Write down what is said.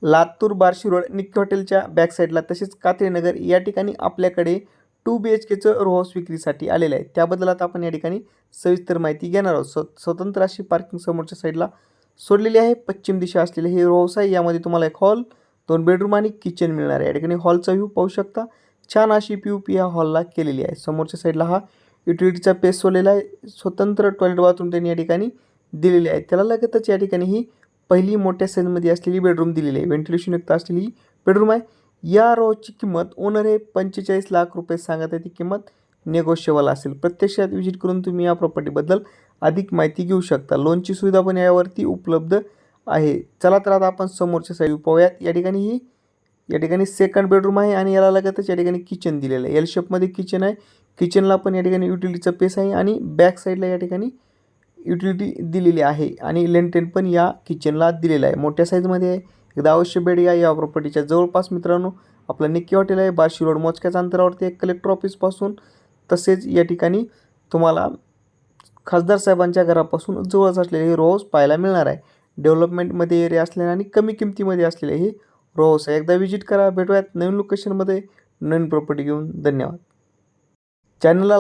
Latur Barshi road Nikki हॉटेलच्या back साईडला तसेच कात्रेनगर या ठिकाणी आपल्याकडे 2 BHKचं रो हाऊस विक्रीसाठी आलेलं आहे. त्याबद्दल आता आपण या ठिकाणी सविस्तर माहिती घेणार आहोत. स्वतंत्र अशी पार्किंग समोरच्या साईडला सोडलेली आहे. पश्चिम दिशा असलेले हे रो हाऊस आहे. यामध्ये तुम्हाला एक हॉल, 2 बेडरूम आणि किचन मिळणार आहे. या ठिकाणी हॉलचा व्ह्यू पाहू शकता. छान अशी POP या हॉलला केलेली आहे. समोरच्या साईडला हा युटिलिटीचा पेस सोडलेला आहे. स्वतंत्र टॉयलेट बाथरूम त्यांनी या ठिकाणी दिलेले आहे. त्याला लगतच या ठिकाणी ही पहिली मोठ्या साईजमध्ये असलेली बेडरूम दिलेली आहे. व्हेंटिलेशनयुक्त असलेली बेडरूम आहे. या रोची किंमत ओनर हे 45 लाख रुपये सांगत आहे. ती किंमत नेगोशिएबल असेल. प्रत्यक्षात व्हिजिट करून तुम्ही या प्रॉपर्टीबद्दल अधिक माहिती घेऊ शकता. लोनची सुविधा पण यावरती उपलब्ध आहे. चला तर आता आपण समोरच्या साईड पाहूयात. या ठिकाणी सेकंड बेडरूम आहे आणि याला लगतच या ठिकाणी किचन दिलेलं आहे. एल शेपमध्ये किचन आहे. किचनला पण या ठिकाणी युटिलिटीचा पेस आहे आणि बॅक साईडला या ठिकाणी युटिलिटी दिलेली आहे आणि लेंटेन पण या किचनला दिलेला आहे. मोठ्या साईजमध्ये आहे. एकदा अवश्य भेट द्या. या प्रॉपर्टीच्या जवळपास मित्रांनो आपलं निक्की हॉटेल आहे. बार्शी रोड मोजक्याच अंतरावरती आहे कलेक्टर ऑफिसपासून. तसेच या ठिकाणी तुम्हाला खासदार साहेबांच्या घरापासून जवळच असलेले हे रो हाऊस पाहायला मिळणार आहे. डेव्हलपमेंटमध्ये एरिया असलेले आणि कमी किमतीमध्ये असलेले हे रो हाऊस आहे. एकदा व्हिजिट करा. भेटूयात नवीन लोकेशनमध्ये नवीन प्रॉपर्टी घेऊन. धन्यवाद. चॅनलला